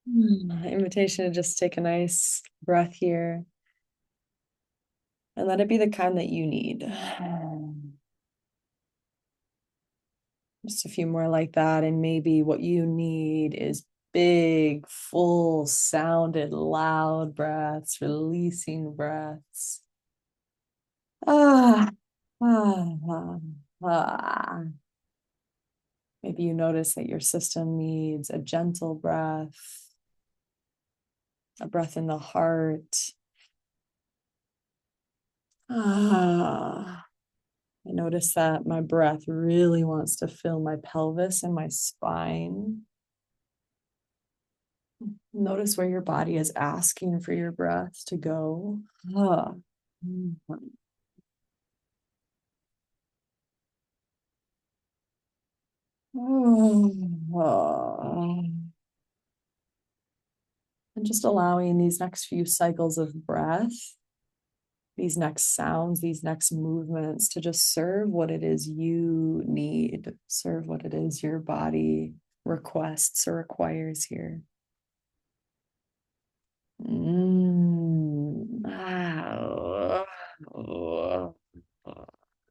Invitation to just take a nice breath here and let it be the kind that you need. Just a few more like that. And maybe what you need is big, full, sounded, loud breaths, releasing breaths. Ah, ah, ah, ah. Maybe you notice that your system needs a gentle breath, a breath in the heart. Ah, I notice that my breath really wants to fill my pelvis and my spine. Notice where your body is asking for your breath to go. Ah. And just allowing these next few cycles of breath, these next sounds, these next movements to just serve what it is you need, serve what it is your body requests or requires here.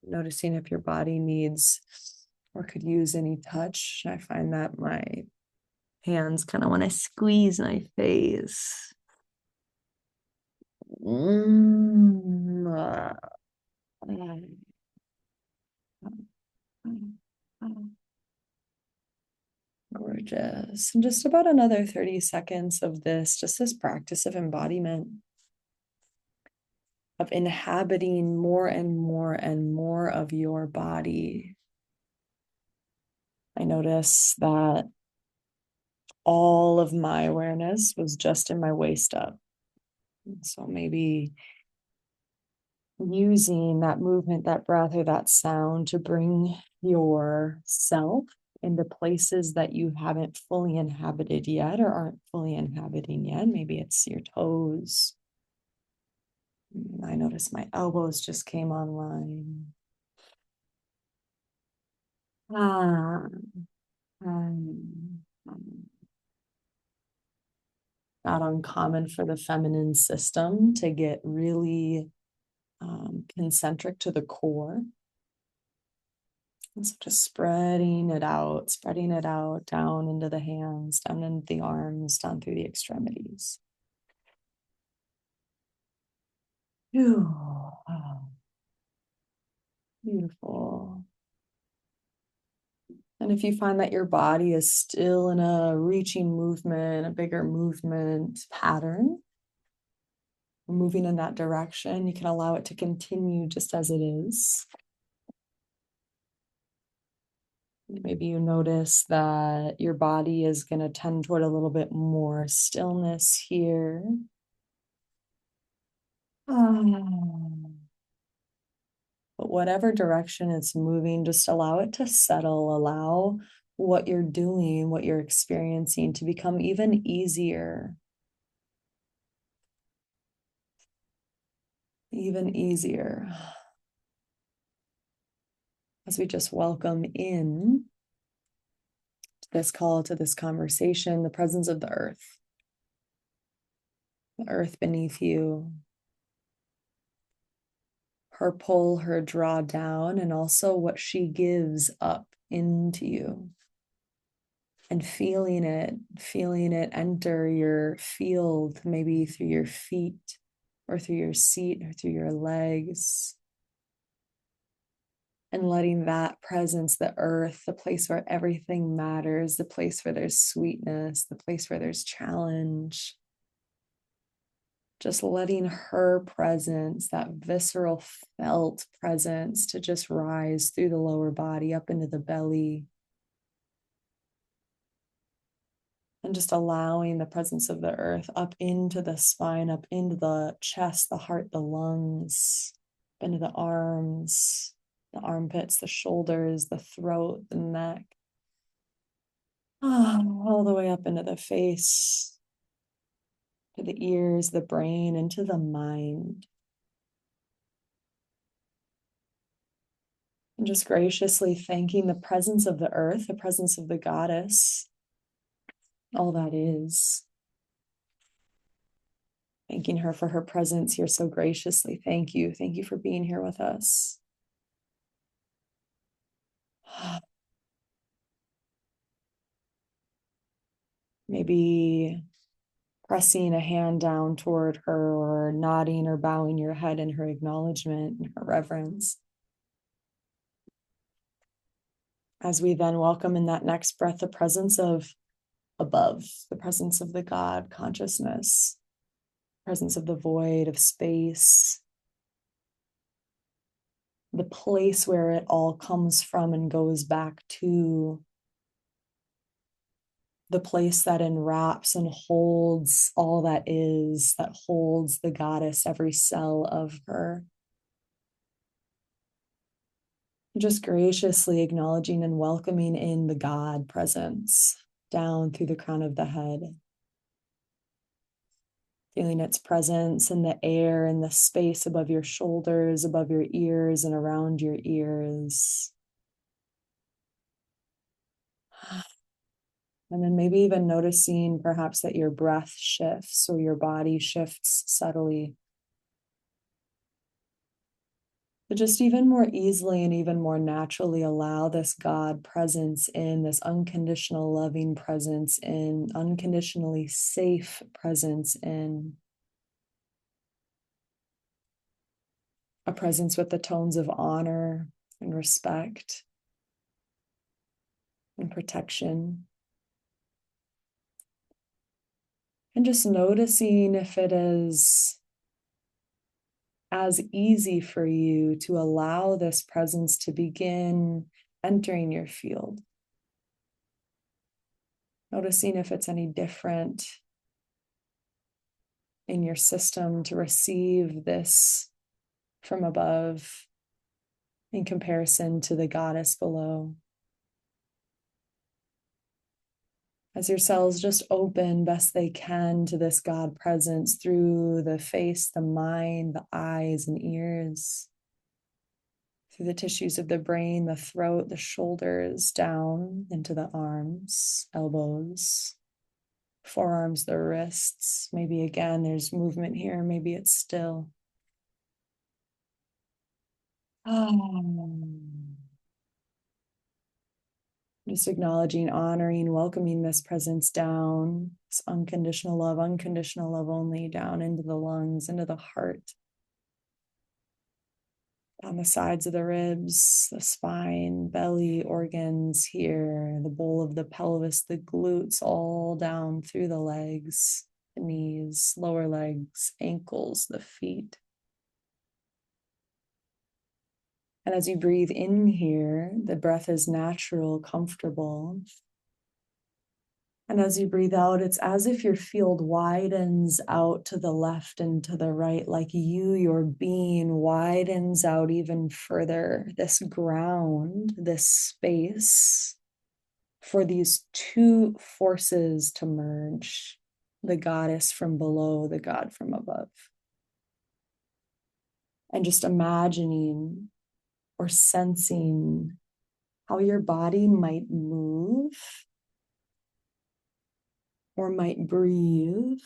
Noticing if your body needs or could use any touch. I find that my hands kind of want to squeeze my face. Gorgeous. And just about another 30 seconds of this, just this practice of embodiment, of inhabiting more and more and more of your body. I notice that all of my awareness was just in my waist up. So maybe using that movement, that breath, or that sound to bring yourself into places that you haven't fully inhabited yet or aren't fully inhabiting yet. Maybe it's your toes. I noticed my elbows just came online. Ah, not uncommon for the feminine system to get really concentric to the core. And so just spreading it out down into the hands, down into the arms, down through the extremities. Ooh, beautiful. And if you find that your body is still in a reaching movement, a bigger movement pattern, moving in that direction, you can allow it to continue just as it is. Maybe you notice that your body is going to tend toward a little bit more stillness here. But whatever direction it's moving, just allow it to settle. Allow what you're doing, what you're experiencing to become even easier. Even easier. As we just welcome in to this call, to this conversation, the presence of the earth beneath you, her pull, her draw down, and also what she gives up into you. And feeling it enter your field, maybe through your feet or through your seat or through your legs. And letting that presence, the earth, the place where everything matters, the place where there's sweetness, the place where there's challenge, just letting her presence, that visceral felt presence, to just rise through the lower body up into the belly. And just allowing the presence of the earth up into the spine, up into the chest, the heart, the lungs, into the arms, the armpits, the shoulders, the throat, the neck, all the way up into the face, to the ears, the brain, into the mind. And just graciously thanking the presence of the earth, the presence of the goddess, all that is. Thanking her for her presence here so graciously. Thank you. Thank you for being here with us. Maybe pressing a hand down toward her or nodding or bowing your head in her acknowledgement and her reverence. As we then welcome in that next breath the presence of above, the presence of the God consciousness, presence of the void, of space, the place where it all comes from and goes back to, the place that enwraps and holds all that is, that holds the goddess, every cell of her. Just graciously acknowledging and welcoming in the God presence down through the crown of the head. Feeling its presence in the air, in the space above your shoulders, above your ears, and around your ears. And then maybe even noticing perhaps that your breath shifts or your body shifts subtly. But just even more easily and even more naturally allow this God presence in, this unconditional loving presence in, unconditionally safe presence in. A presence with the tones of honor and respect and protection. And just noticing if it is as easy for you to allow this presence to begin entering your field. Noticing if it's any different in your system to receive this from above in comparison to the goddess below. As your cells just open best they can to this God presence through the face, the mind, the eyes and ears, through the tissues of the brain, the throat, the shoulders, down into the arms, elbows, forearms, the wrists. Maybe again, there's movement here. Maybe it's still. Just acknowledging, honoring, welcoming this presence down, this unconditional love only, down into the lungs, into the heart, down the sides of the ribs, the spine, belly, organs here, the bowl of the pelvis, the glutes, all down through the legs, the knees, lower legs, ankles, the feet. And as you breathe in here, the breath is natural, comfortable. And as you breathe out, it's as if your field widens out to the left and to the right, like you, your being, widens out even further. This ground, this space for these two forces to merge, the goddess from below, the God from above. And just imagining or sensing how your body might move or might breathe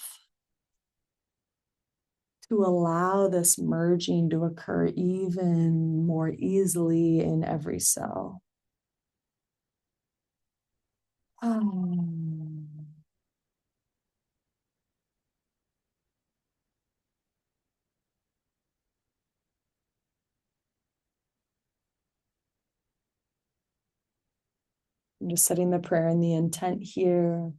to allow this merging to occur even more easily in every cell. I'm just setting the prayer and the intent here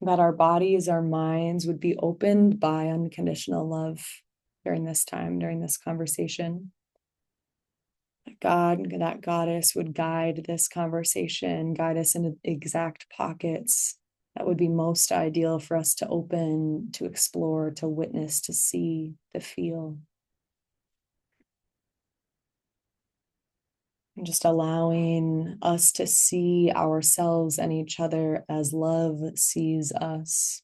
that our bodies, our minds would be opened by unconditional love during this time, during this conversation. That God, that goddess would guide this conversation, guide us into exact pockets that would be most ideal for us to open, to explore, to witness, to see, to feel. And just allowing us to see ourselves and each other as love sees us.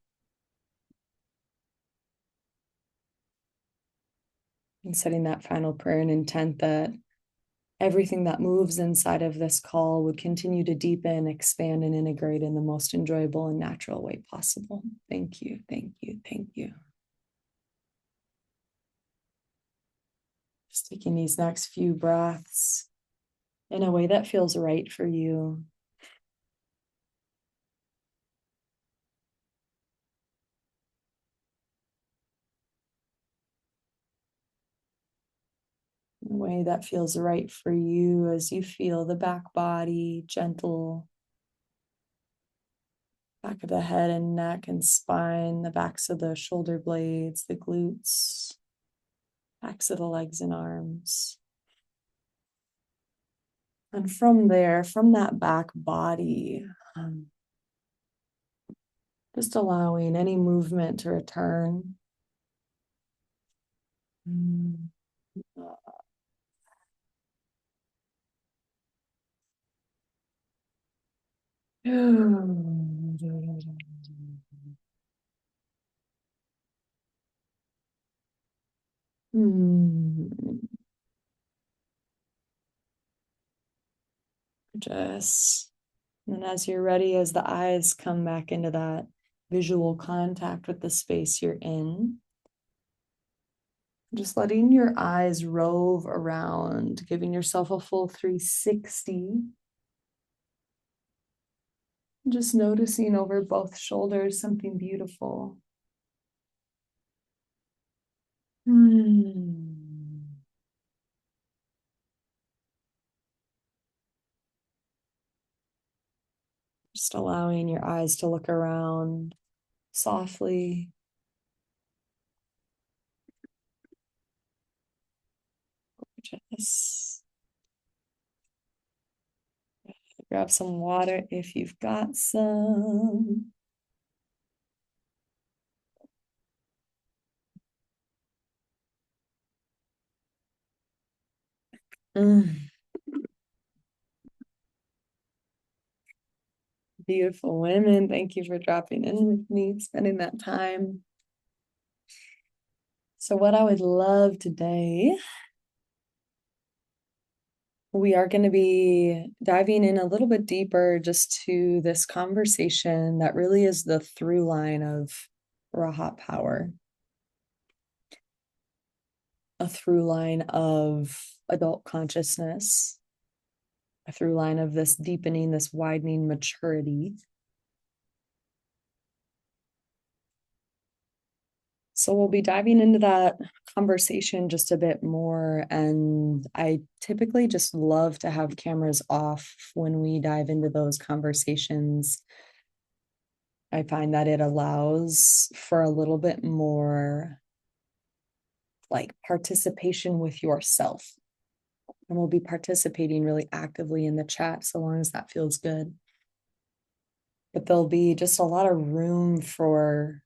And setting that final prayer and intent that everything that moves inside of this call would continue to deepen, expand, and integrate in the most enjoyable and natural way possible. Thank you, thank you, thank you. Just taking these next few breaths in a way that feels right for you. In a way that feels right for you as you feel the back body gentle, back of the head and neck and spine, the backs of the shoulder blades, the glutes, backs of the legs and arms. And from there, from that back body, just allowing any movement to return. Just, and as you're ready, as the eyes come back into that visual contact with the space you're in, just letting your eyes rove around, giving yourself a full 360. Just noticing over both shoulders something beautiful. Just allowing your eyes to look around softly. Just grab some water if you've got some. Beautiful women, thank you for dropping in with me, spending that time. So what I would love today, we are going to be diving in a little bit deeper just to this conversation that really is the through line of RHP power, a through line of adult consciousness, a through line of this deepening, this widening maturity. So we'll be diving into that conversation just a bit more. And I typically just love to have cameras off when we dive into those conversations. I find that it allows for a little bit more like participation with yourself. And we'll be participating really actively in the chat so long as that feels good. But there'll be just a lot of room for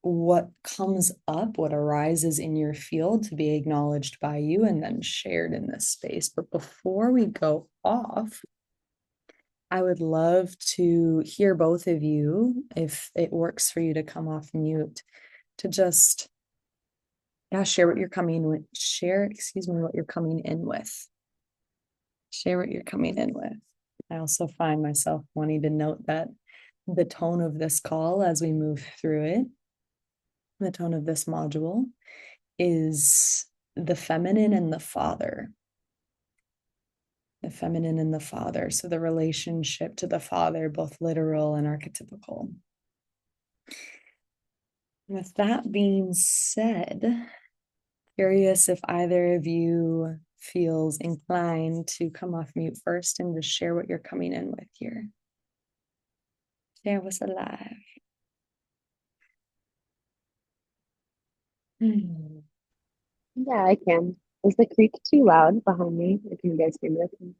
what comes up, what arises in your field to be acknowledged by you and then shared in this space. But before we go off, I would love to hear both of you, if it works for you to come off mute, to just share what you're coming with, what you're coming in with. Share what you're coming in with. I also find myself wanting to note that the tone of this call as we move through it, the tone of this module is the feminine and the father. The feminine and the father. So the relationship to the father, both literal and archetypical. With that being said, curious if either of you feels inclined to come off mute first and just share what you're coming in with here. Share what's alive. Yeah, I can. Is the creek too loud behind me? Or can you guys hear me okay?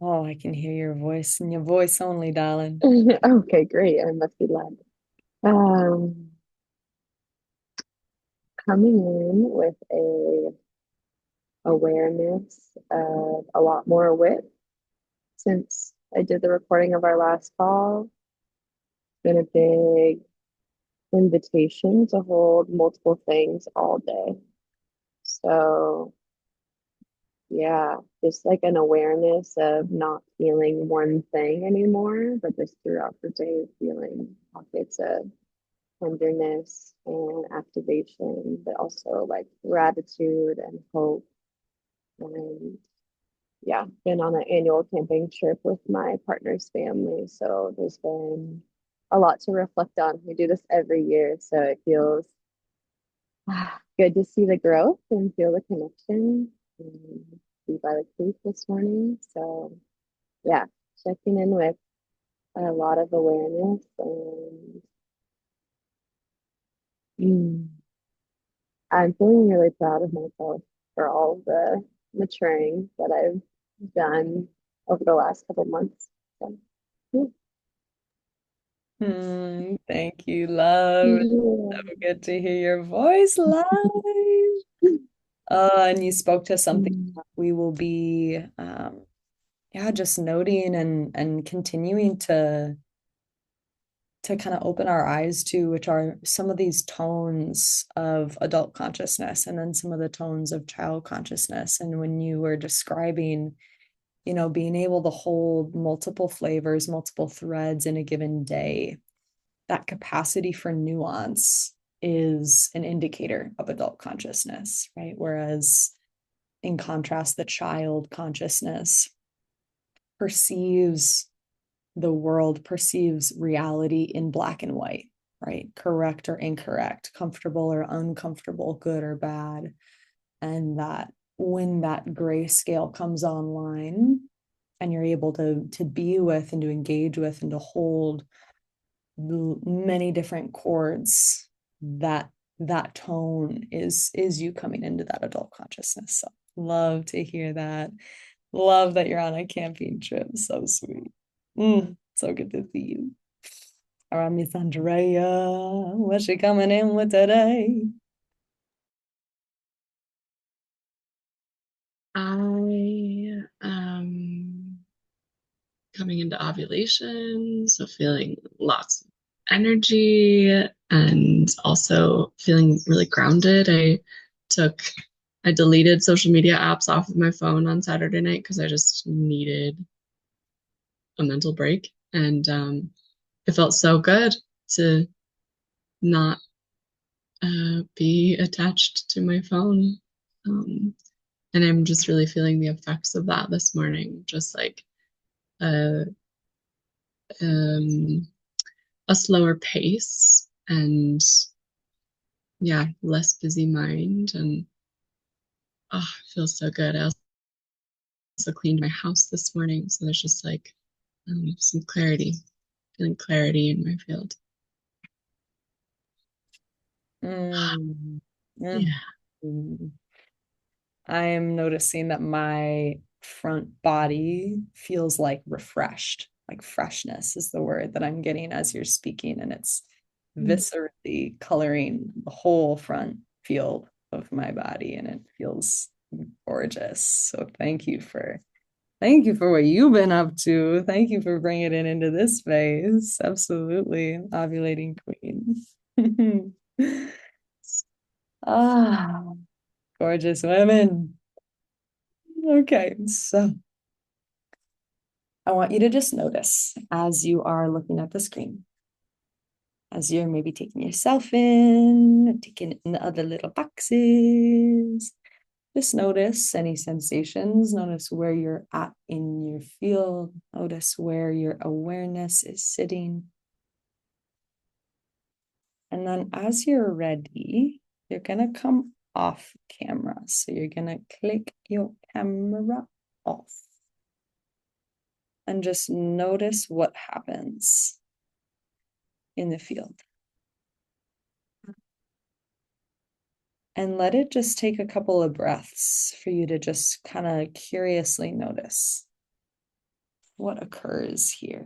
Oh, I can hear your voice and your voice only, darling. Okay, great. I must be loud. Um, Coming in with a awareness of a lot more width since I did the recording of our last call. It's been a big invitation to hold multiple things all day. So Yeah, just like an awareness of not feeling one thing anymore, but just throughout the day feeling pockets of tenderness and activation, but also like gratitude and hope. And yeah, been on an annual camping trip with my partner's family. So there's been a lot to reflect on. We do this every year. So it feels good to see the growth and feel the connection and be by the creek this morning. So yeah, checking in with a lot of awareness and mm, I'm feeling really proud of myself for all the maturing that I've done over the last couple months. So, yeah. Thank you, love. Yeah. So good to hear your voice live. And you spoke to something Mm. that we will be, yeah, just noting and continuing to kind of open our eyes to, which are some of these tones of adult consciousness and then some of the tones of child consciousness. And when you were describing, being able to hold multiple flavors, multiple threads in a given day, that capacity for nuance is an indicator of adult consciousness, right? Whereas in contrast, the child consciousness perceives the world, perceives reality in black and white, right? Correct or incorrect, comfortable or uncomfortable, good or bad. And that when that gray scale comes online and you're able to be with and to engage with and to hold many different chords, that tone is you coming into that adult consciousness. So love to hear that. Love that you're on a camping trip. So sweet. So good to see you. All right, Miss Andrea, what's she coming in with today? I coming into ovulation, so feeling lots of energy and also feeling really grounded. Took I deleted social media apps off of my phone on Saturday night because I just needed a mental break. And it felt so good to not be attached to my phone. Um, and I'm just really feeling the effects of that this morning, just like a um, a slower pace and yeah, less busy mind and oh, it feels so good. I also cleaned my house this morning, so there's just like some clarity, feeling clarity in my field. Mm, Yeah. mm. I am noticing that my front body feels like refreshed, like freshness is the word that I'm getting as you're speaking, and it's viscerally coloring the whole front field of my body, and it feels gorgeous. So thank you for what you've been up to. Thank you for bringing it into this space. Absolutely, ovulating queen. Ah, gorgeous women. Okay, so I want you to just notice as you are looking at the screen, as you're maybe taking yourself in, taking in the other little boxes. Just notice any sensations. Notice where you're at in your field. Notice where your awareness is sitting. And then as you're ready, you're going to come off camera. So you're going to click your camera off and just notice what happens in the field. And let it just take a couple of breaths for you to just kind of curiously notice what occurs here.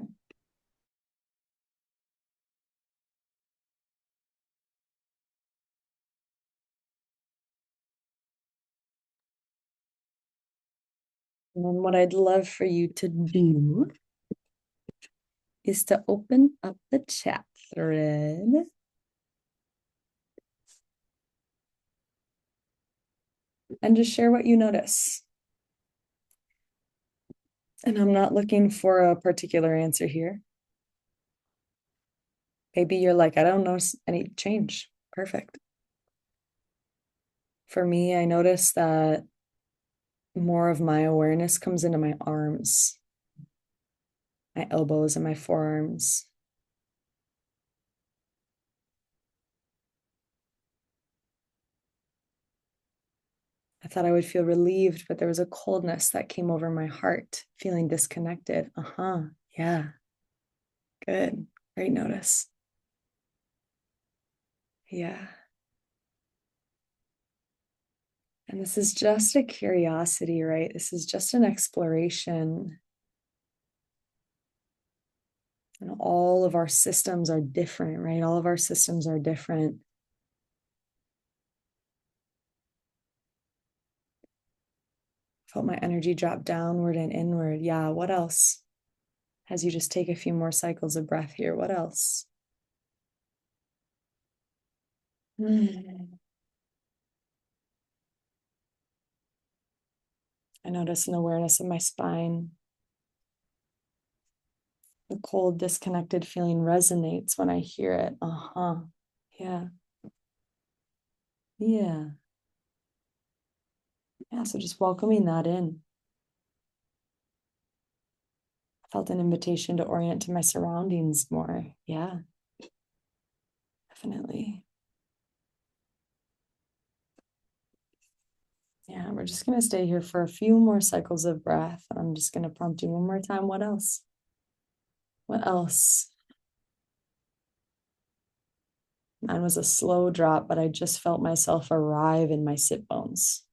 And then what I'd love for you to do is to open up the chat thread and just share what you notice. And I'm not looking for a particular answer here. Maybe you're like, I don't notice any change. Perfect. For me, I notice that more of my awareness comes into my arms, my elbows, and my forearms. I thought I would feel relieved, but there was a coldness that came over my heart, feeling disconnected. Yeah, good. Great notice. Yeah. And this is just a curiosity, right? This is just an exploration. And all of our systems are different, right? All of our systems are different. Felt my energy drop downward and inward. Yeah, what else? As you just take a few more cycles of breath here, what else? I notice an awareness of my spine. The cold, disconnected feeling resonates when I hear it. Yeah. Yeah. Yeah. So just welcoming that in. I felt an invitation to orient to my surroundings more. Yeah. Definitely. Yeah. We're just going to stay here for a few more cycles of breath. I'm just going to prompt you one more time. What else? What else? Mine was a slow drop, but I just felt myself arrive in my sit bones.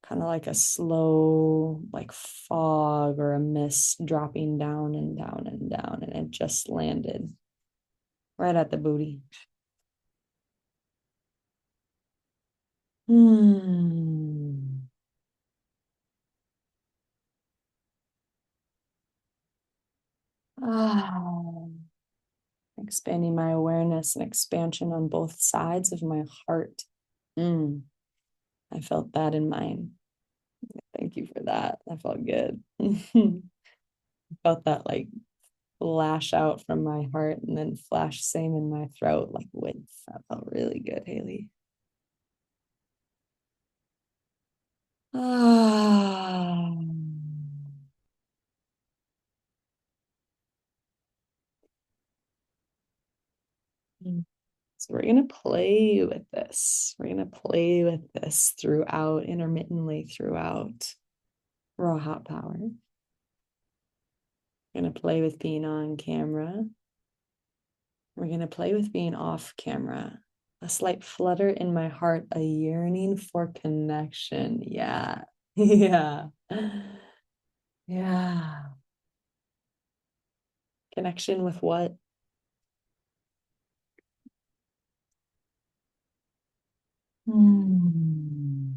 Kind of like a slow, like fog or a mist dropping down and down and down. And it just landed right at the booty. Hmm. Ah. Expanding my awareness and expansion on both sides of my heart. Mm. I felt that in mine. Thank you for that. That felt good. Felt that like flash out from my heart and then flash same in my throat, like width. That felt really good, Haley. Ah. So we're going to play with this. We're going to play with this throughout, intermittently throughout Raw Hot Power. We're going to play with being on camera. We're going to play with being off camera. A slight flutter in my heart, a yearning for connection. Yeah. Yeah. Yeah. Connection with what? Hmm.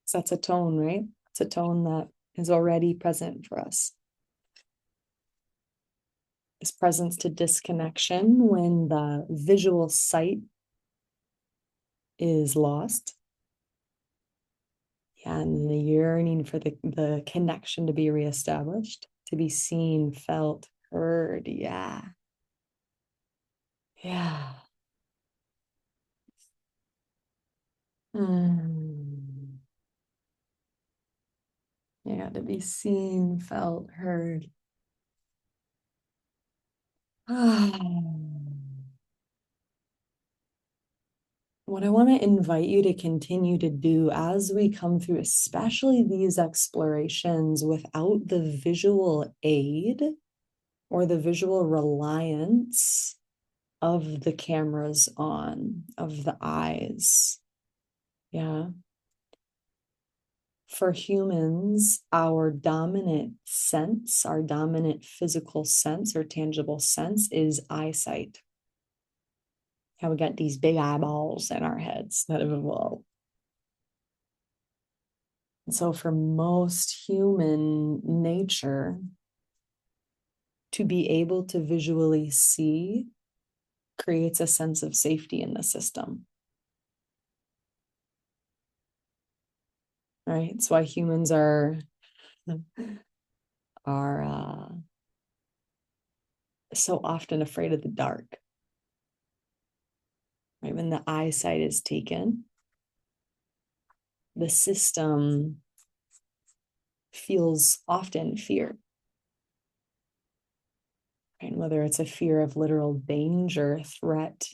So that's a tone, right? It's a tone that is already present for us. This presence to disconnection when the visual sight is lost. Yeah, and the yearning for the connection to be reestablished, to be seen, felt, heard. Yeah. Yeah. Mm. Yeah, to be seen, felt, heard. What I want to invite you to continue to do as we come through, especially these explorations without the visual aid or the visual reliance of the cameras on, of the eyes. Yeah. For humans, our dominant sense, our dominant physical sense or tangible sense is eyesight. How we got these big eyeballs in our heads that have evolved. And so, for most human nature, to be able to visually see creates a sense of safety in the system. right? It's why humans are so often afraid of the dark, right? When the eyesight is taken, the system feels often fear, right? Whether it's a fear of literal danger, threat,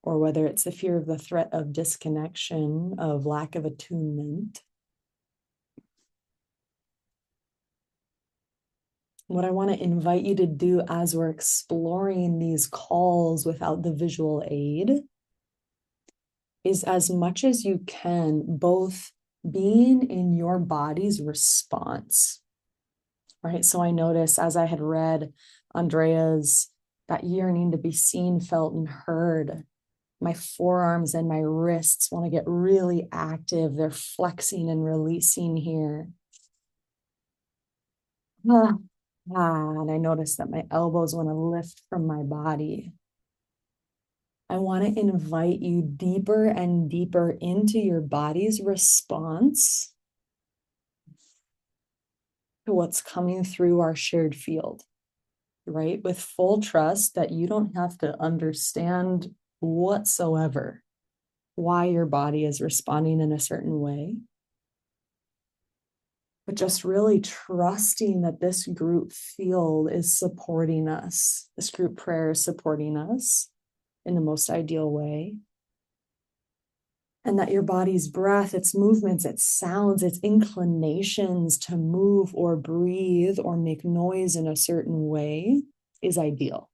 or whether it's the fear of the threat of disconnection, of lack of attunement. What I want to invite you to do as we're exploring these calls without the visual aid is, as much as you can, both being in your body's response, right? So I noticed as I had read Andrea's, that yearning to be seen, felt, and heard, my forearms and my wrists want to get really active. They're flexing and releasing here. And I noticed that my elbows want to lift from my body. I want to invite you deeper and deeper into your body's response to what's coming through our shared field, right? With full trust that you don't have to understand whatsoever why your body is responding in a certain way, but just really trusting that this group field is supporting us. This group prayer is supporting us in the most ideal way. And that your body's breath, its movements, its sounds, its inclinations to move or breathe or make noise in a certain way is ideal.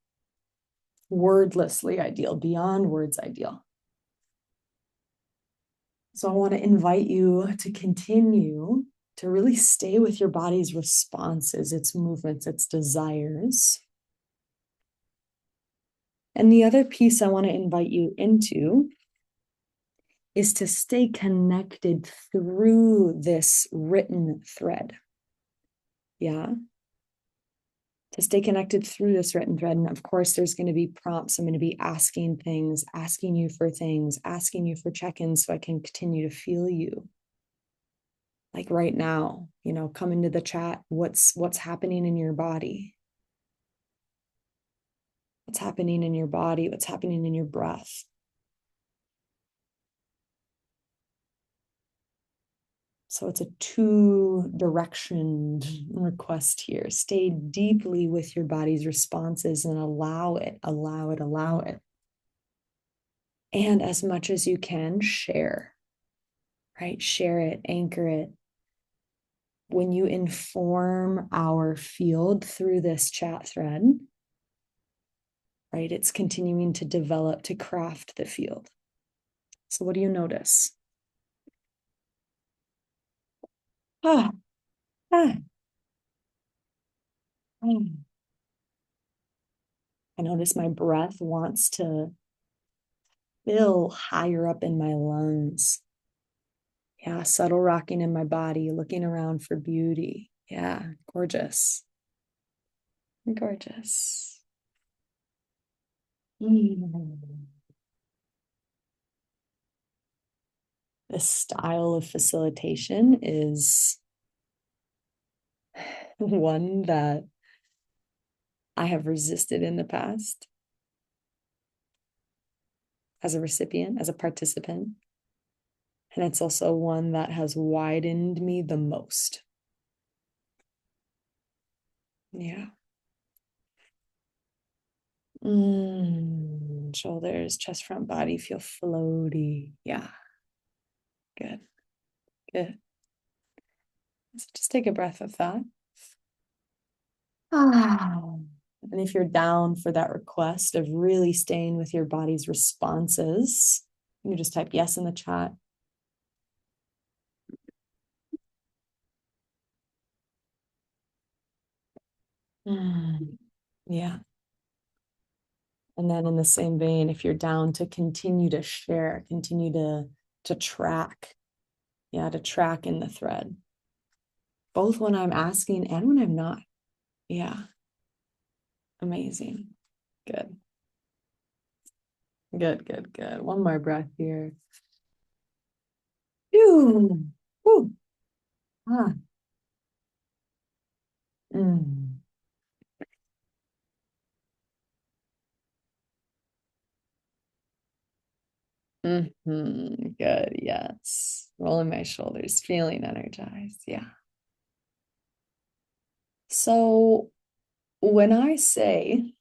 Wordlessly ideal, beyond words ideal. So I want to invite you to continue to really stay with your body's responses, its movements, its desires. And the other piece I want to invite you into is to stay connected through this written thread. Yeah. To stay connected through this written thread. And of course, there's going to be prompts. I'm going to be asking things, asking you for things, asking you for check-ins so I can continue to feel you. Like right now, come into the chat. What's happening in your body? What's happening in your body? What's happening in your breath? So it's a two-direction request here. Stay deeply with your body's responses and allow it. And as much as you can, share, right? Share it, anchor it. When you inform our field through this chat thread, right, it's continuing to develop, to craft the field. So what do you notice? Ah, ah. I notice my breath wants to fill higher up in my lungs. Yeah, subtle rocking in my body, looking around for beauty. Yeah, gorgeous. Gorgeous. This style of facilitation is one that I have resisted in the past as a recipient, as a participant. And it's also one that has widened me the most. Yeah. Shoulders, chest, front, body feel floaty. Yeah. Good. Good. So just take a breath of that. And if you're down for that request of really staying with your body's responses, you can just type yes in the chat. Yeah. And then in the same vein, if you're down to continue to share, continue to track. Yeah, to track in the thread. Both when I'm asking and when I'm not. Yeah. Amazing. Good. Good, good, good. One more breath here. Phew. Whew. Ah. Mm. Good. Yes. Rolling my shoulders, feeling energized. Yeah. So when I say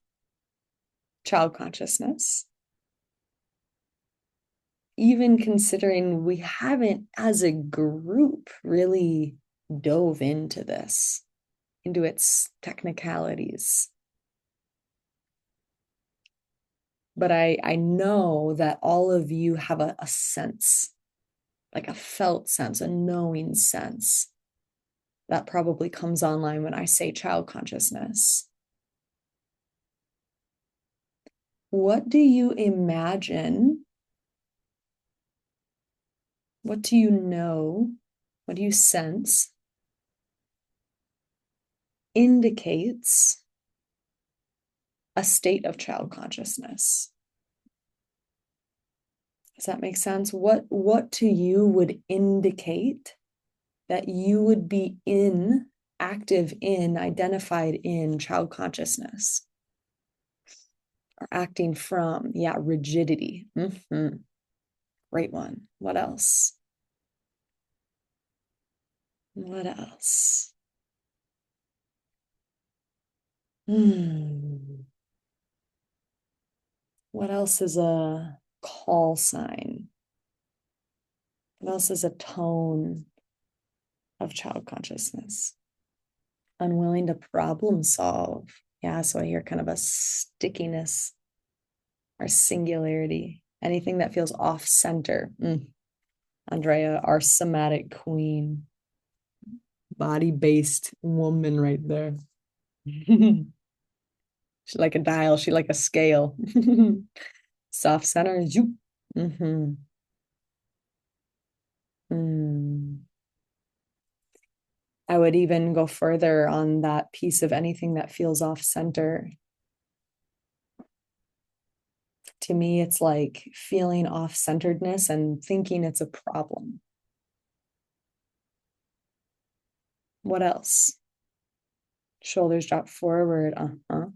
child consciousness, even considering we haven't as a group really dove into this, into its technicalities. But I know that all of you have a sense, like a felt sense, a knowing sense that probably comes online when I say child consciousness. What do you imagine? What do you know? What do you sense indicates a state of child consciousness? Does that make sense? What to you would indicate that you would be in, active in, identified in child consciousness? Or acting from, yeah, rigidity. Great one. What else? What else? What else is a call sign? What else is a tone of child consciousness? Unwilling to problem solve. Yeah, so I hear kind of a stickiness or singularity. Anything that feels off center. Andrea, our somatic queen, body based woman right there. She like a dial, she like a scale. Soft center, you. Mm-hmm. Mm. I would even go further on that piece of anything that feels off center. To me, it's like feeling off centeredness and thinking it's a problem. What else? Shoulders drop forward. Uh-huh.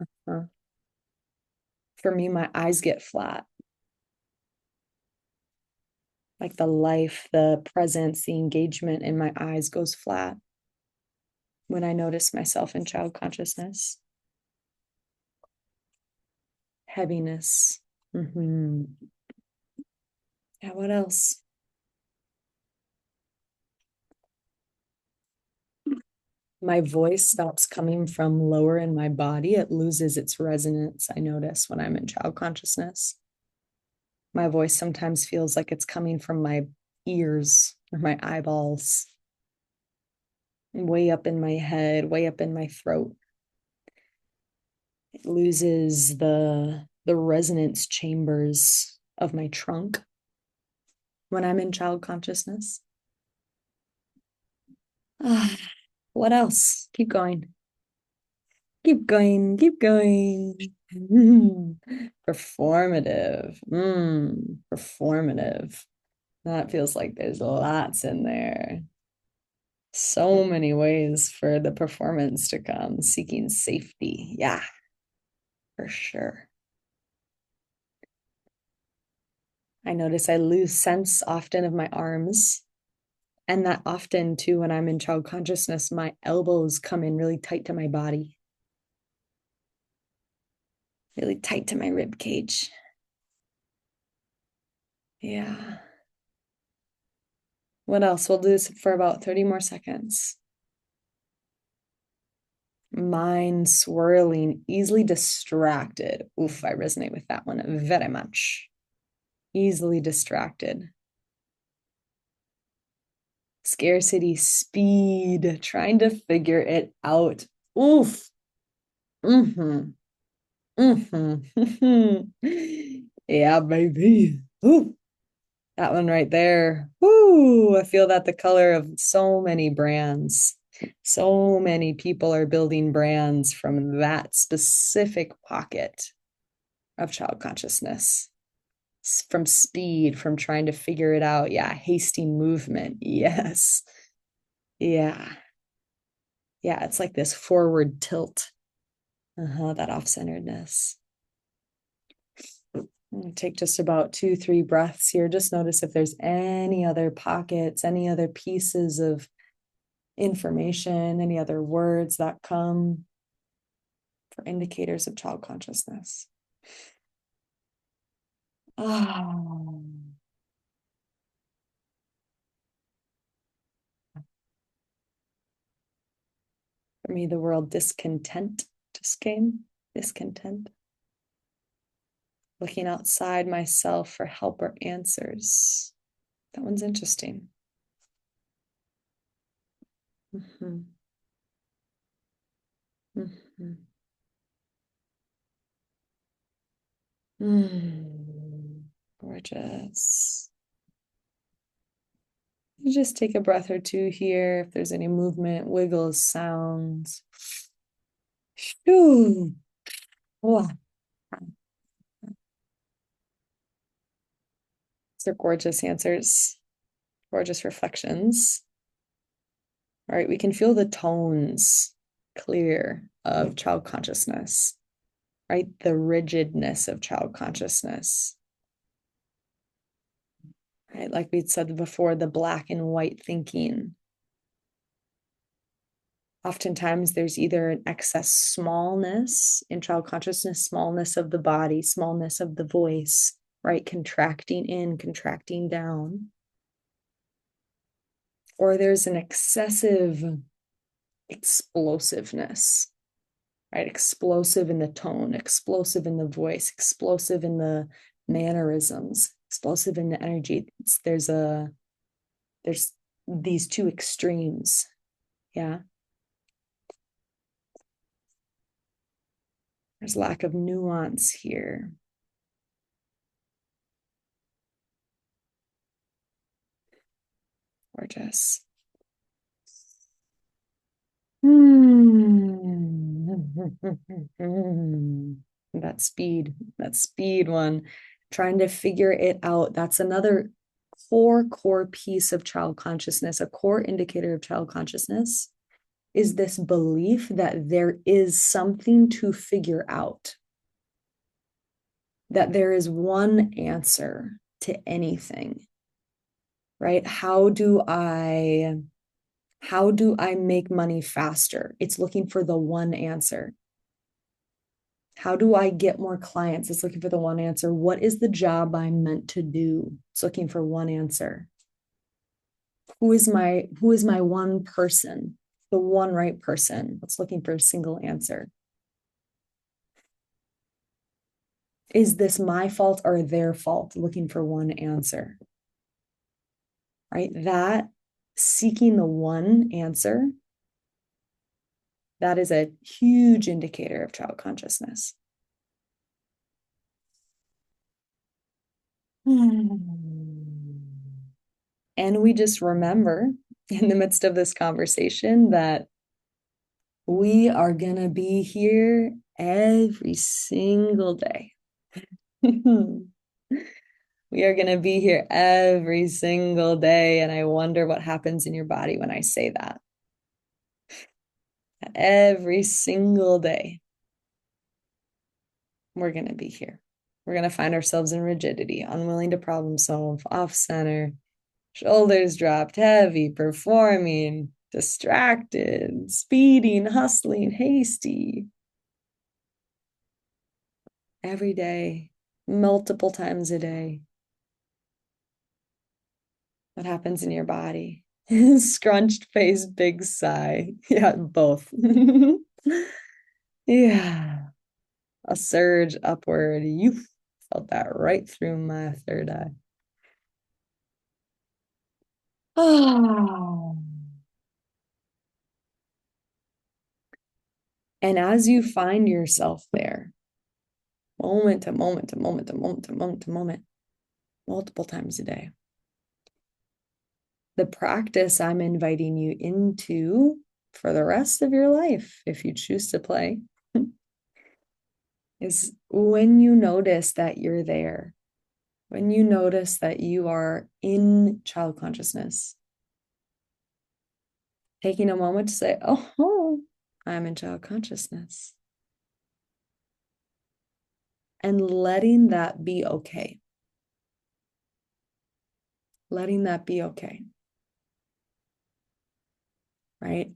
Uh-huh. For me, my eyes get flat. Like the life, the presence, the engagement in my eyes goes flat when I notice myself in child consciousness. Heaviness. Mm-hmm. Yeah, what else? My voice stops coming from lower in my body. It loses its resonance, I notice, when I'm in child consciousness. My voice sometimes feels like it's coming from my ears or my eyeballs, way up in my head, way up in my throat. It loses the resonance chambers of my trunk when I'm in child consciousness. What else? Keep going. Keep going. Keep going. Performative. Performative. That feels like there's lots in there. So many ways for the performance to come. Seeking safety. Yeah, for sure. I notice I lose sense often of my arms. And that often, too, when I'm in child consciousness, my elbows come in really tight to my body, really tight to my rib cage. Yeah. What else? We'll do this for about 30 more seconds. Mind swirling, easily distracted. Oof, I resonate with that one very much. Easily distracted. Scarcity, speed, trying to figure it out. Oof. Mm-hmm. Mm-hmm. Yeah, baby. Ooh, that one right there. Ooh, I feel that the color of so many brands. So many people are building brands from that specific pocket of child consciousness. from speed, from trying to figure it out. Yeah, hasty movement. Yes. Yeah. Yeah, it's like this forward tilt. That off-centeredness. Take just about 2-3 breaths here. Just notice if there's any other pockets, any other pieces of information, any other words that come for indicators of child consciousness. Oh. For me, the word discontent just came. Discontent. Looking outside myself for help or answers. That one's interesting. Mm-hmm. Mm-hmm. Gorgeous. You just take a breath or two here. If there's any movement, wiggles, sounds. Shoo. Oh, these are gorgeous answers, gorgeous reflections. All right, we can feel the tones clear of child consciousness, right? The rigidness of child consciousness. Right, like we said before, the black and white thinking. Oftentimes there's either an excess smallness in child consciousness, smallness of the body, smallness of the voice, right? Contracting in, contracting down. Or there's an excessive explosiveness, right? Explosive in the tone, explosive in the voice, explosive in the mannerisms, explosive in the energy. There's these two extremes. Yeah. There's lack of nuance here. Gorgeous. That speed one, trying to figure it out. That's another core piece of child consciousness, a core indicator of child consciousness is this belief that there is something to figure out, that there is one answer to anything, right? How do I make money faster? It's looking for the one answer. How do I get more clients? It's looking for the one answer. What is the job I'm meant to do? It's looking for one answer. Who is my one person? The one right person. It's looking for a single answer. Is this my fault or their fault? Looking for one answer. Right? That seeking the one answer, that is a huge indicator of child consciousness. And we just remember in the midst of this conversation that we are going to be here every single day. We are going to be here every single day. And I wonder what happens in your body when I say that. Every single day, we're going to be here. We're going to find ourselves in rigidity, unwilling to problem solve, off center, shoulders dropped, heavy, performing, distracted, speeding, hustling, hasty. Every day, multiple times a day. What happens in your body? Scrunched face, big sigh. Yeah, both. Yeah. A surge upward. You felt that right through my third eye. Oh. And as you find yourself there, moment to moment to moment to moment to moment to moment, multiple times a day, the practice I'm inviting you into for the rest of your life, if you choose to play, is when you notice that you're there, When you notice that you are in child consciousness, taking a moment to say, oh, I'm in child consciousness. And letting that be okay. Letting that be okay. Right?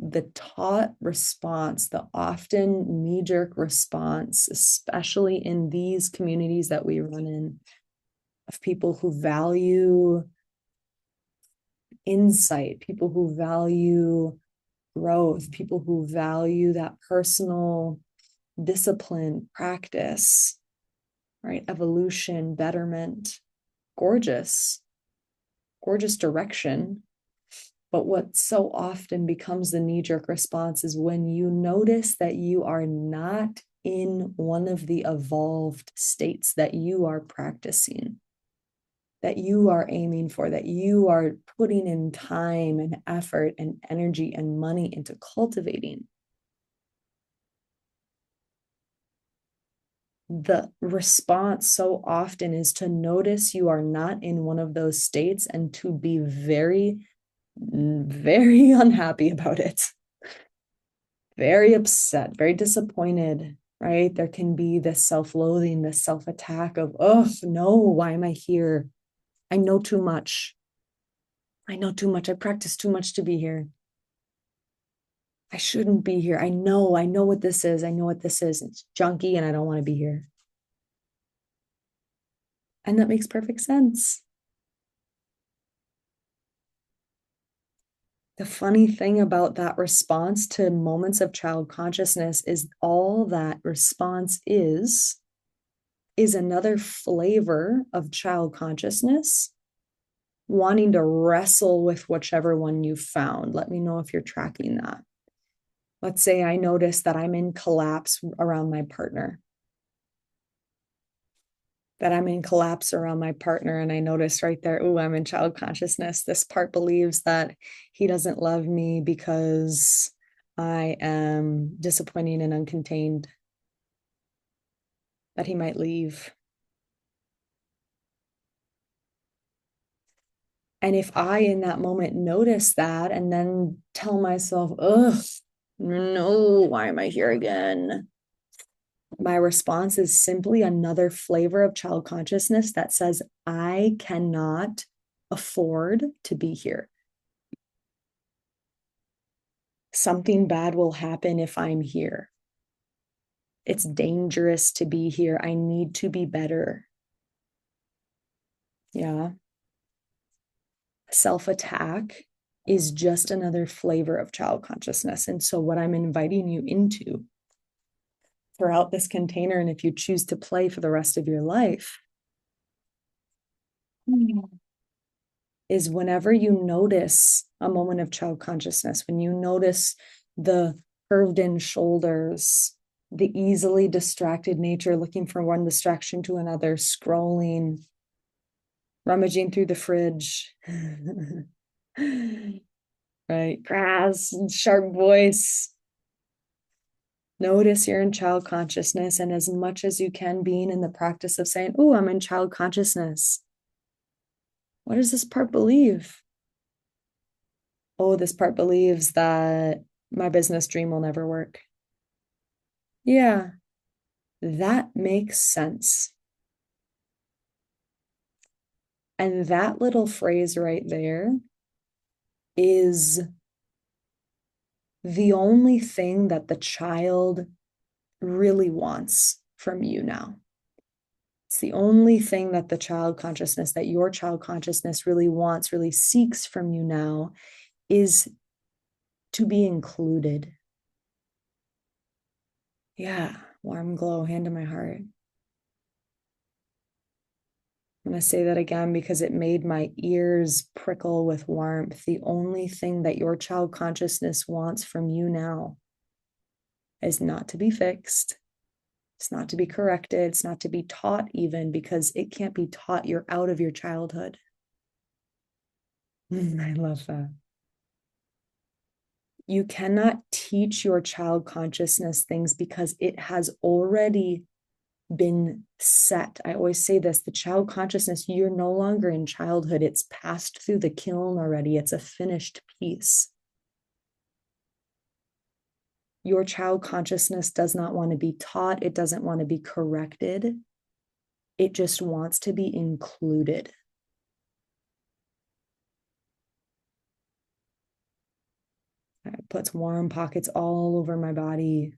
The taught response, the often knee-jerk response, especially in these communities that we run in, of people who value insight, people who value growth, people who value that personal discipline, practice, right? Evolution, betterment, gorgeous, gorgeous direction. But what so often becomes the knee-jerk response is when you notice that you are not in one of the evolved states that you are practicing, that you are aiming for, that you are putting in time and effort and energy and money into cultivating. The response so often is to notice you are not in one of those states and to be very, very unhappy about it, very upset, very disappointed, right? There can be this self-loathing, this self-attack of, oh, no, why am I here? I know too much. I know too much. I practice too much to be here. I shouldn't be here. I know what this is. I know what this is. It's junky and I don't want to be here. And that makes perfect sense. The funny thing about that response to moments of child consciousness is all that response is another flavor of child consciousness wanting to wrestle with whichever one you found. Let me know if you're tracking that. Let's say I notice that I'm in collapse around my partner. And I notice right there, oh, I'm in child consciousness. This part believes that he doesn't love me because I am disappointing and uncontained, that he might leave. And if I, in that moment, notice that and then tell myself, ugh, no, why am I here again? My response is simply another flavor of child consciousness that says, I cannot afford to be here. Something bad will happen if I'm here. It's dangerous to be here. I need to be better. Yeah. Self-attack is just another flavor of child consciousness. And so what I'm inviting you into throughout this container, and if you choose to play for the rest of your life, is whenever you notice a moment of child consciousness, when you notice the curved in shoulders, the easily distracted nature, looking from one distraction to another, scrolling, rummaging through the fridge, right? Grass, sharp voice. Notice you're in child consciousness, and as much as you can, being in the practice of saying, oh, I'm in child consciousness. What does this part believe? Oh, this part believes that my business dream will never work. Yeah, that makes sense. And that little phrase right there is the only thing that the child really wants from you now. It's the only thing that the child consciousness, that your child consciousness really wants, really seeks from you now, is to be included. Yeah, warm glow, hand to my heart. I'm going to say that again because it made my ears prickle with warmth. The only thing that your child consciousness wants from you now is not to be fixed. It's not to be corrected. It's not to be taught even, because it can't be taught. You're out of your childhood. I love that. You cannot teach your child consciousness things because it has already been set. I always say this, the child consciousness, you're no longer in childhood. It's passed through the kiln already. It's a finished piece. Your child consciousness does not want to be taught. It doesn't want to be corrected. It just wants to be included. It puts warm pockets all over my body.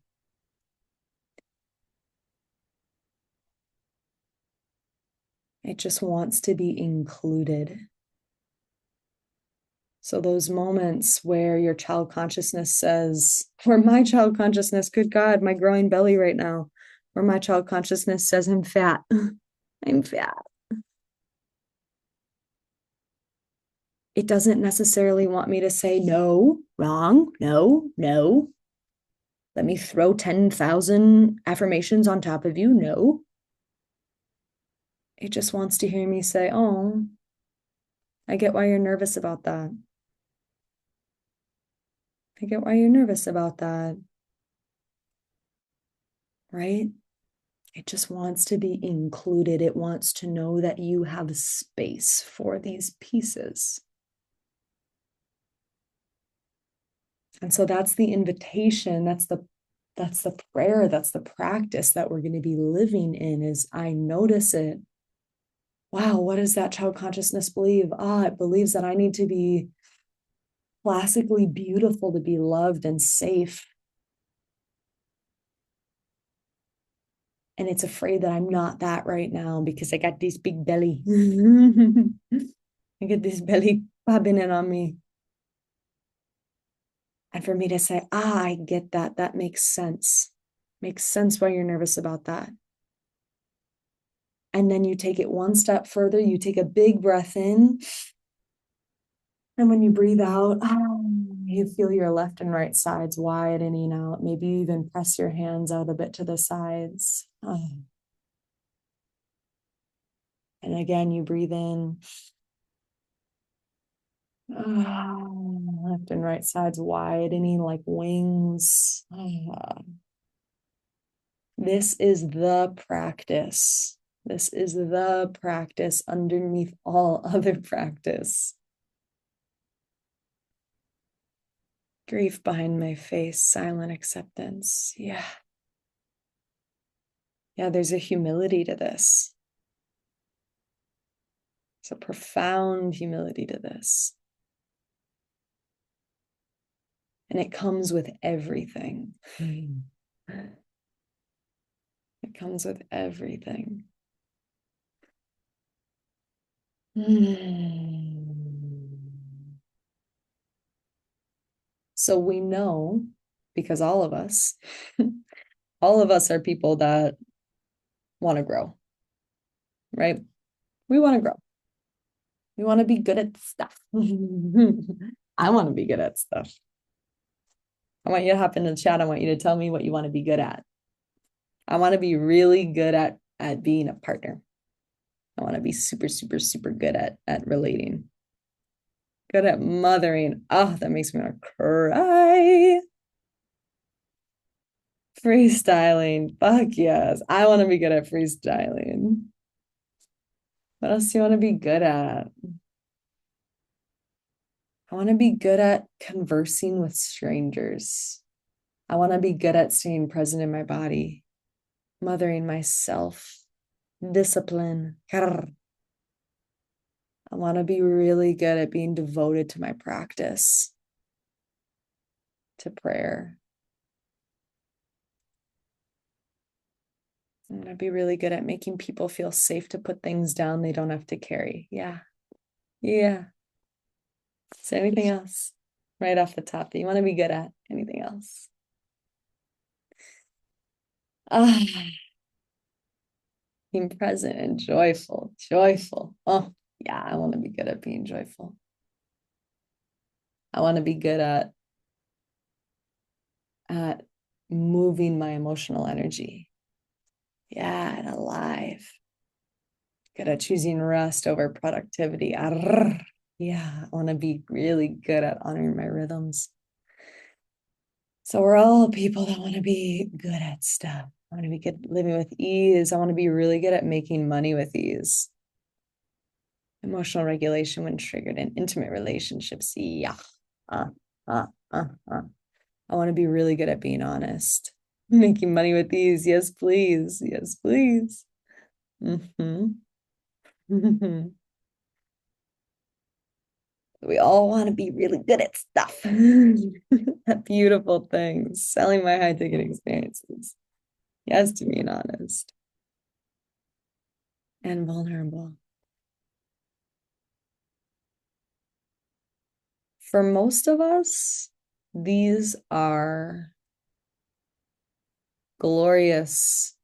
It just wants to be included. So those moments where your child consciousness says, where my child consciousness, good God, my growing belly right now, where my child consciousness says, I'm fat, I'm fat. It doesn't necessarily want me to say, no, wrong, no, no. Let me throw 10,000 affirmations on top of you. No. It just wants to hear me say, oh, I get why you're nervous about that. I get why you're nervous about that. Right? It just wants to be included. It wants to know that you have space for these pieces. And so that's the invitation. That's the prayer. That's the practice that we're going to be living in is I notice it. Wow, what does that child consciousness believe? It believes that I need to be classically beautiful to be loved and safe. And it's afraid that I'm not that right now because I got this big belly. I get this belly popping in on me. And for me to say, I get that. That makes sense. Makes sense why you're nervous about that. And then you take it one step further. You take a big breath in. And when you breathe out, you feel your left and right sides widening out. Maybe you even press your hands out a bit to the sides. And again, you breathe in. Left and right sides widening like wings. This is the practice. This is the practice underneath all other practice. Grief behind my face, silent acceptance. Yeah. Yeah, there's a humility to this. It's a profound humility to this. And it comes with everything. It comes with everything. So we know, because all of us are people that want to grow, right? We want to grow. We want to be good at stuff. I want to be good at stuff. I want you to hop in the chat. I want you to tell me what you want to be good at. I want to be really good at being a partner. I want to be super, super, super good at relating. Good at mothering. Oh, that makes me want to cry. Freestyling. Fuck yes. I want to be good at freestyling. What else do you want to be good at? I want to be good at conversing with strangers. I want to be good at staying present in my body, mothering myself, discipline. I want to be really good at being devoted to my practice, to prayer. I'm going to be really good at making people feel safe to put things down they don't have to carry. Yeah. Yeah. So anything else right off the top that you want to be good at? Anything else? Being present and joyful. Oh, yeah, I want to be good at being joyful. I want to be good at moving my emotional energy. Yeah, and alive. Good at choosing rest over productivity. Yeah, I want to be really good at honoring my rhythms. So we're all people that want to be good at stuff. I want to be good living with ease. I want to be really good at making money with ease. Emotional regulation when triggered in intimate relationships. Yeah. Uh, uh, uh, uh. I want to be really good at being honest. Making money with ease. Yes, please. Yes, please. Mm-hmm. We all want to be really good at stuff. At beautiful things. Selling my high ticket experiences. Yes, to being honest and vulnerable. For most of us, these are glorious,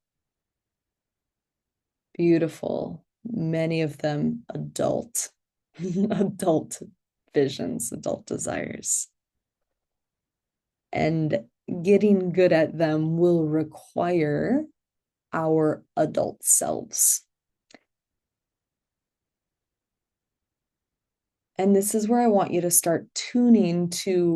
beautiful, many of them adult, adult visions, adult desires. And getting good at them will require our adult selves. And this is where I want you to start tuning to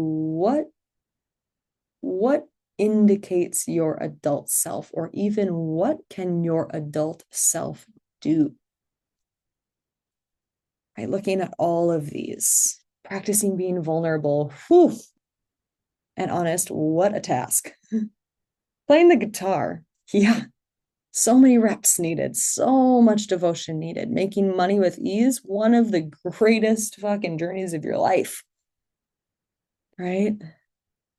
what indicates your adult self, or even what can your adult self do? Right, looking at all of these, practicing being vulnerable, whew, and honest, what a task. Playing the guitar, yeah, so many reps needed, so much devotion needed. Making money with ease, one of the greatest fucking journeys of your life, right?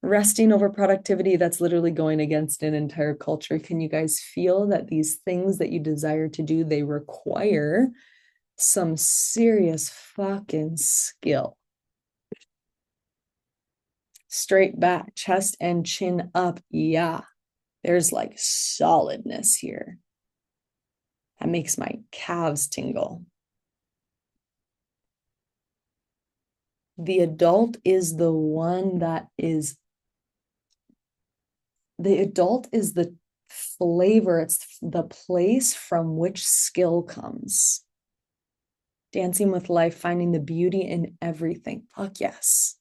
Resting over productivity, that's literally going against an entire culture. Can you guys feel that these things that you desire to do, they require some serious fucking skill? Straight back, chest and chin up. Yeah, there's like solidness here. That makes my calves tingle. The adult is the one that is, the adult is the flavor, it's the place from which skill comes. Dancing with life, finding the beauty in everything. Fuck yes.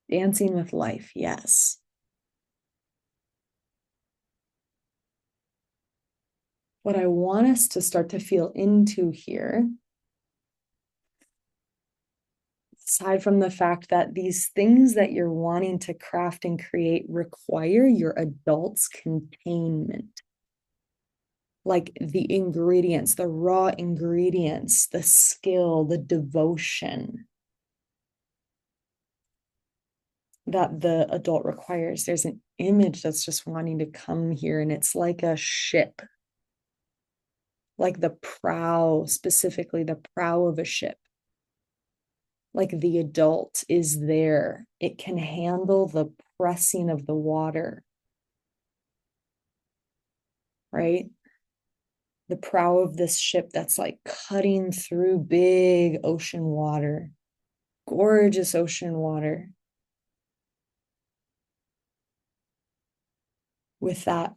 Dancing with life, yes. What I want us to start to feel into here, aside from the fact that these things that you're wanting to craft and create require your adult's containment. Like the ingredients, the raw ingredients, the skill, the devotion that the adult requires. There's an image that's just wanting to come here, and it's like a ship, like the prow, specifically the prow of a ship. Like the adult is there. It can handle the pressing of the water, right? The prow of this ship that's like cutting through big ocean water, gorgeous ocean water, with that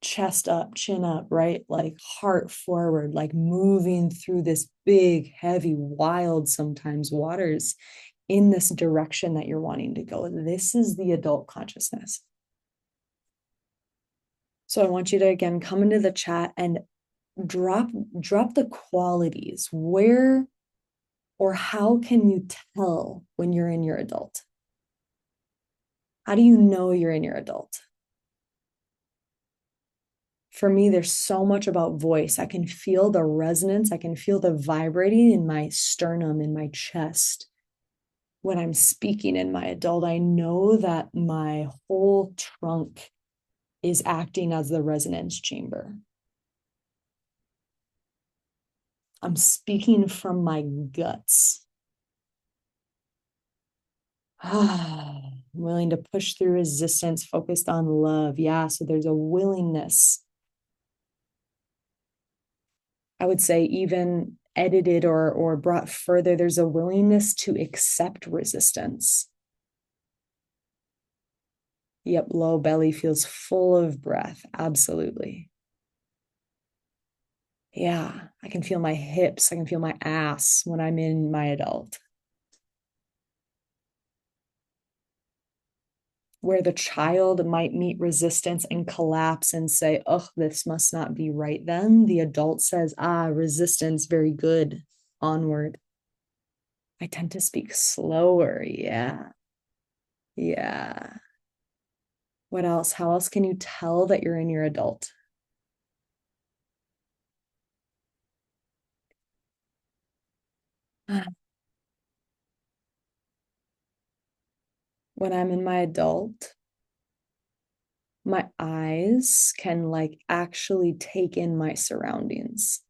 chest up, chin up, right? Like heart forward, like moving through this big, heavy, wild, sometimes waters in this direction that you're wanting to go. This is the adult consciousness. So I want you to, again, come into the chat and drop the qualities. Where or how can you tell when you're in your adult? How do you know you're in your adult? For me, there's so much about voice. I can feel the resonance. I can feel the vibrating in my sternum, in my chest. When I'm speaking in my adult, I know that my whole trunk is acting as the resonance chamber. I'm speaking from my guts. I'm willing to push through resistance, focused on love. Yeah, so there's a willingness. I would say even edited or brought further, there's a willingness to accept resistance. Yep, low belly feels full of breath. Absolutely. Yeah, I can feel my hips. I can feel my ass when I'm in my adult. where the child might meet resistance and collapse and say, oh, this must not be right then, the adult says, resistance, very good, onward. I tend to speak slower. Yeah. Yeah. What else? How else can you tell that you're in your adult? When I'm in my adult, my eyes can like actually take in my surroundings.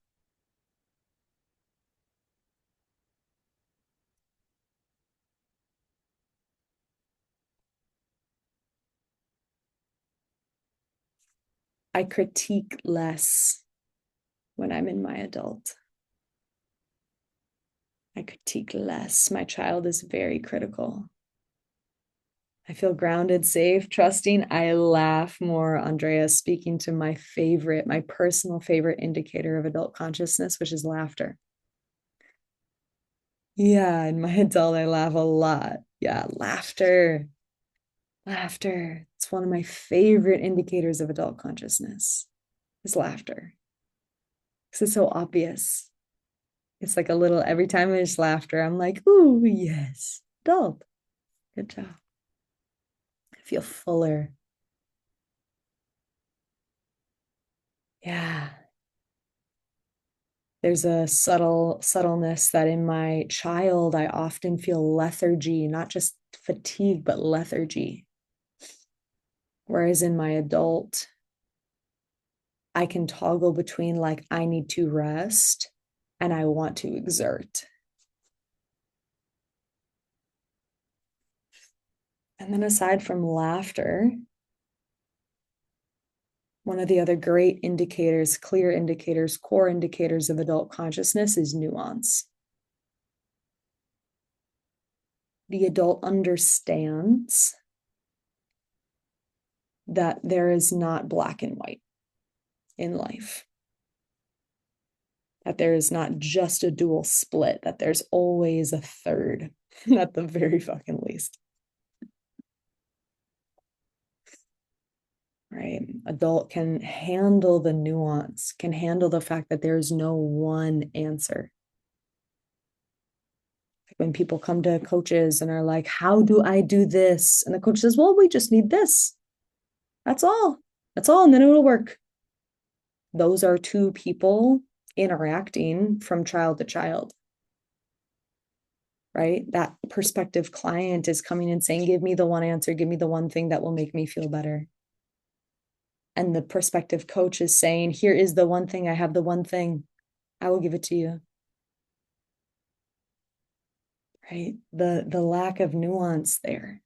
I critique less when I'm in my adult. I critique less. My child is very critical. I feel grounded, safe, trusting. I laugh more, Andrea, speaking to my favorite, my personal favorite indicator of adult consciousness, which is laughter. Yeah, in my adult, I laugh a lot. Yeah, laughter. Laughter. It's one of my favorite indicators of adult consciousness is laughter. Because it's so obvious. It's like a little, every time there's laughter, I'm like, ooh, yes, adult. Good job. I feel fuller. Yeah. There's a subtleness that in my child, I often feel lethargy, not just fatigue, but lethargy. Whereas in my adult, I can toggle between like, I need to rest and I want to exert. And then aside from laughter, one of the other great indicators, clear indicators, core indicators of adult consciousness is nuance. The adult understands that there is not black and white in life, that there is not just a dual split, that there's always a third at the very fucking least. Right? Adult can handle the nuance, can handle the fact that there's no one answer. Like when people come to coaches and are like, how do I do this? And the coach says, well, we just need this. That's all. That's all. And then it'll work. Those are two people interacting from child to child. Right? That prospective client is coming and saying, give me the one answer, give me the one thing that will make me feel better. And the prospective coach is saying, here is the one thing, I have the one thing, I will give it to you. Right? The lack of nuance there.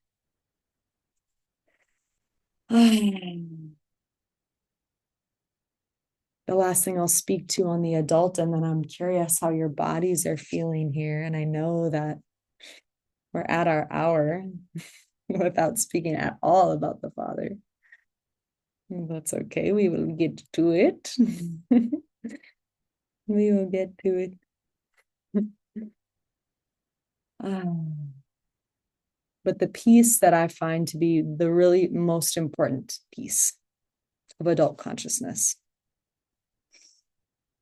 The last thing I'll speak to on the adult, and then I'm curious how your bodies are feeling here. And I know that we're at our hour without speaking at all about the father. That's okay. We will get to it. We will get to it. But the piece that I find to be the really most important piece of adult consciousness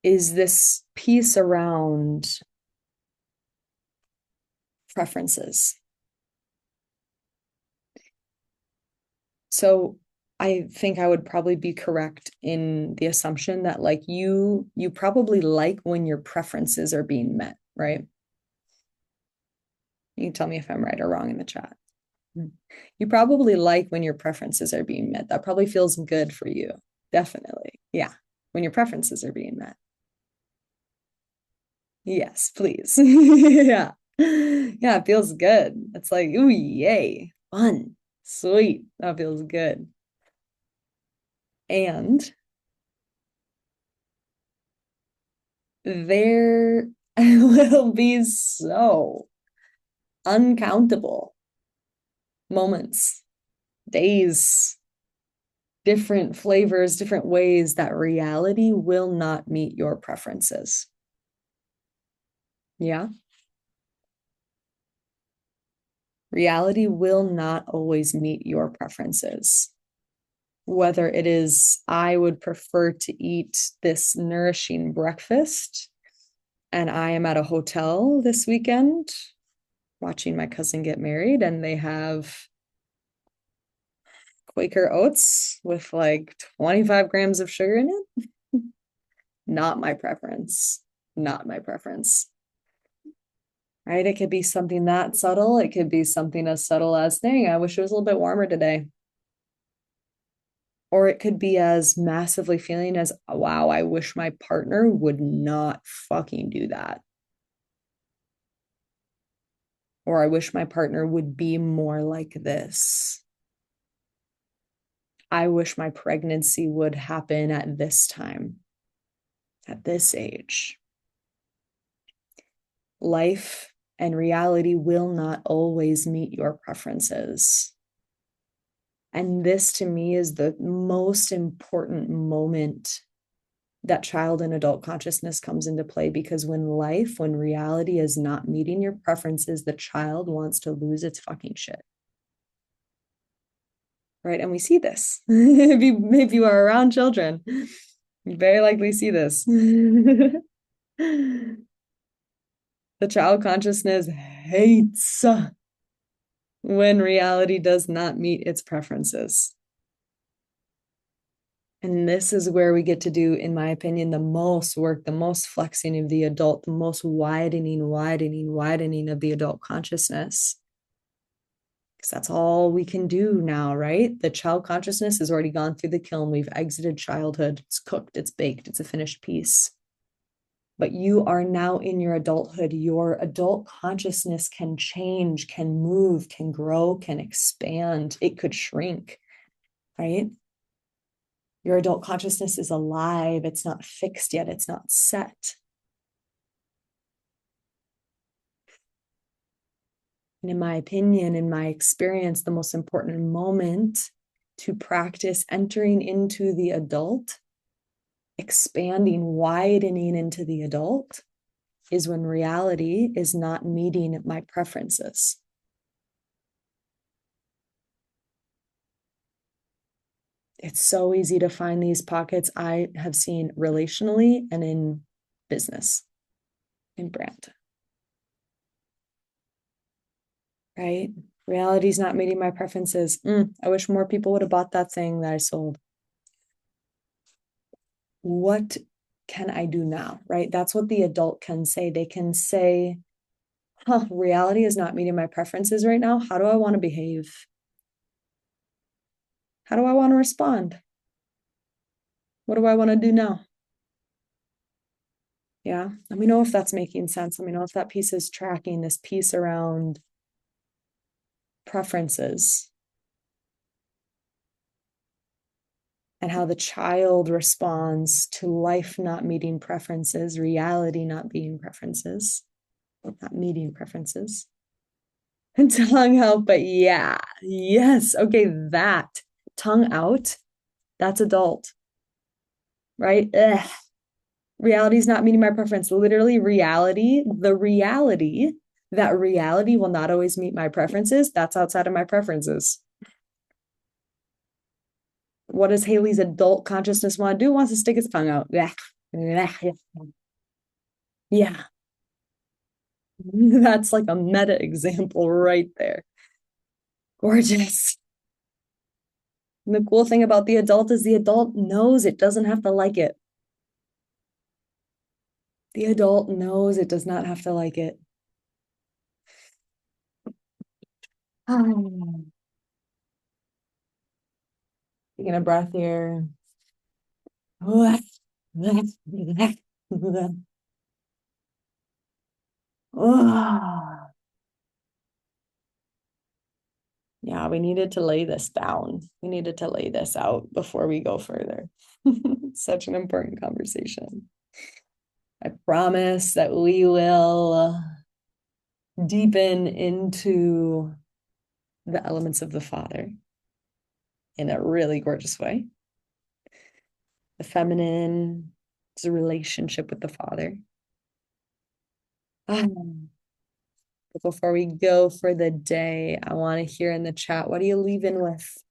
is this piece around preferences. So I think I would probably be correct in the assumption that like you probably like when your preferences are being met, right? You can tell me if I'm right or wrong in the chat. You probably like when your preferences are being met. That probably feels good for you. Definitely. Yeah. When your preferences are being met. Yes, please. Yeah. Yeah, it feels good. It's like, ooh, yay. Fun. Sweet. That feels good. And there will be so uncountable moments, days, different flavors, different ways that reality will not meet your preferences. Yeah. Reality will not always meet your preferences. Whether it is, I would prefer to eat this nourishing breakfast, and I am at a hotel this weekend watching my cousin get married, and they have Quaker oats with like 25 grams of sugar in it. Not my preference. Not my preference. Right? It could be something that subtle. It could be something as subtle as, dang, I wish it was a little bit warmer today. Or it could be as massively feeling as, wow, I wish my partner would not fucking do that. Or I wish my partner would be more like this. I wish my pregnancy would happen at this time, at this age. Life and reality will not always meet your preferences. And this to me is the most important moment that child and adult consciousness comes into play, because when reality is not meeting your preferences, the child wants to lose its fucking shit. Right? And we see this. if you are around children, you very likely see this. The child consciousness hates when reality does not meet its preferences. And this is where we get to do, in my opinion, the most work, the most flexing of the adult, the most widening of the adult consciousness. Because that's all we can do now, right? The child consciousness has already gone through the kiln. We've exited childhood. It's cooked, it's baked, it's a finished piece. But you are now in your adulthood. Your adult consciousness can change, can move, can grow, can expand. It could shrink, right? Your adult consciousness is alive. It's not fixed yet. It's not set. And in my opinion, in my experience, the most important moment to practice entering into the adult, expanding, widening into the adult, is when reality is not meeting my preferences. It's so easy to find these pockets. I have seen relationally and in business, in brand. Right? Reality is not meeting my preferences. I wish more people would have bought that thing that I sold. What can I do now? Right? That's what the adult can say. They can say, reality is not meeting my preferences right now. How do I want to behave? How do I want to respond? What do I want to do now? Yeah. Let me know if that's making sense. Let me know if that piece is tracking, this piece around preferences and how the child responds to life not meeting preferences, reality not being preferences, not meeting preferences. And tongue out, but yeah, yes. Okay, that tongue out, that's adult, right? Ugh. Reality is not meeting my preference. Literally, reality, the reality that reality will not always meet my preferences, that's outside of my preferences. What does Haley's adult consciousness want to do? Wants to stick its tongue out. Yeah. Yeah. That's like a meta example right there. Gorgeous. And the cool thing about the adult is the adult knows it doesn't have to like it. The adult knows it does not have to like it. Taking a breath here. Yeah, we needed to lay this down. We needed to lay this out before we go further. Such an important conversation. I promise that we will deepen into the elements of the Father in a really gorgeous way. The feminine is a relationship with the Father. But before we go for the day, I want to hear in the chat, what are you leaving with?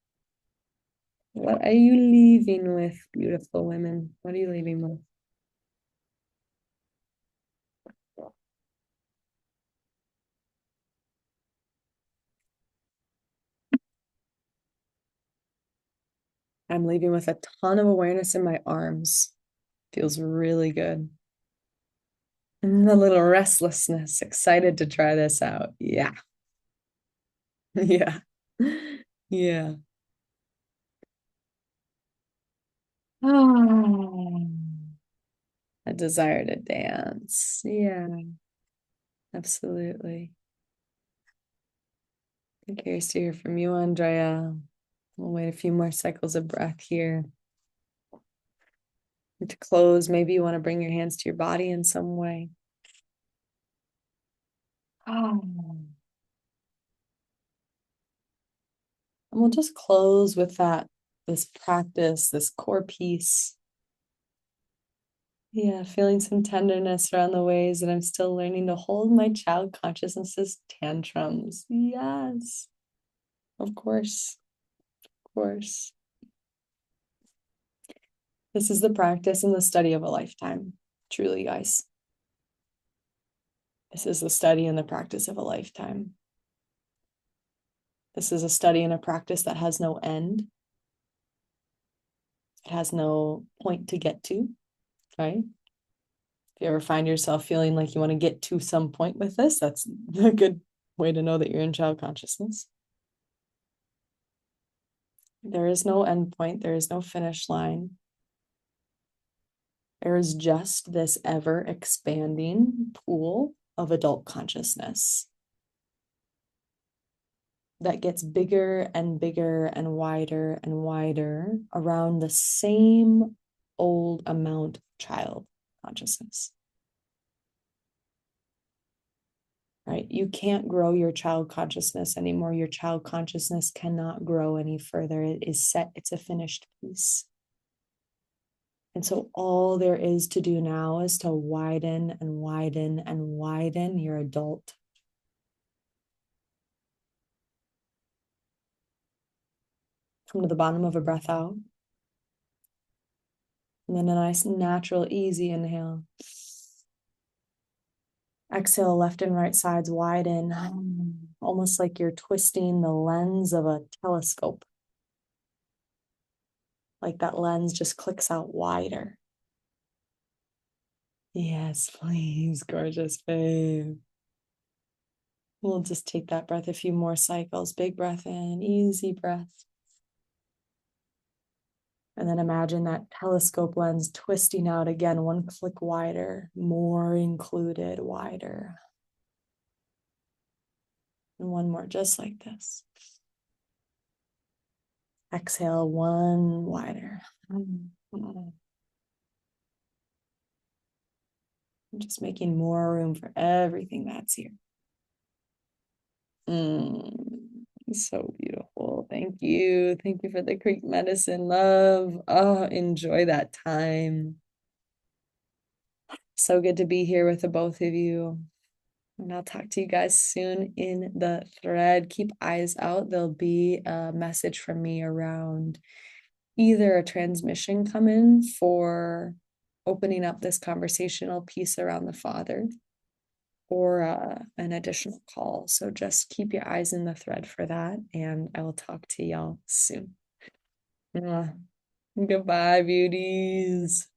What are you leaving with, beautiful women? What are you leaving with? I'm leaving with a ton of awareness in my arms. Feels really good. And a little restlessness, excited to try this out. Yeah. Yeah. Yeah. Oh, a desire to dance. Yeah, absolutely. I'm curious to hear from you, Andrea. We'll wait a few more cycles of breath here. And to close, maybe you want to bring your hands to your body in some way. Oh. And we'll just close with this practice, this core piece. Yeah, feeling some tenderness around the ways that I'm still learning to hold my child consciousness's tantrums. Yes, of course, of course. This is the practice and the study of a lifetime. Truly, guys. This is the study and the practice of a lifetime. This is a study and a practice that has no end. It has no point to get to, right? If you ever find yourself feeling like you want to get to some point with this, that's a good way to know that you're in child consciousness. There is no end point. There is no finish line. There is just this ever expanding pool of adult consciousness that gets bigger and bigger and wider around the same old amount of child consciousness. Right? You can't grow your child consciousness anymore. Your child consciousness cannot grow any further. It is set, it's a finished piece. And so all there is to do now is to widen and widen and widen your adult. Come to the bottom of a breath out. And then a nice, natural, easy inhale. Exhale, left and right sides widen, almost like you're twisting the lens of a telescope. Like that lens just clicks out wider. Yes, please, gorgeous babe. We'll just take that breath a few more cycles. Big breath in, easy breath. And then imagine that telescope lens twisting out again, one click wider, more included, wider. And one more, just like this. Exhale, one wider. Just making more room for everything that's here. So beautiful. Thank you. Thank you for the Creek medicine, love. Oh, enjoy that time. So good to be here with the both of you. And I'll talk to you guys soon in the thread. Keep eyes out. There'll be a message from me around either a transmission come in for opening up this conversational piece around the father or an additional call. So just keep your eyes in the thread for that. And I will talk to y'all soon. Goodbye, beauties.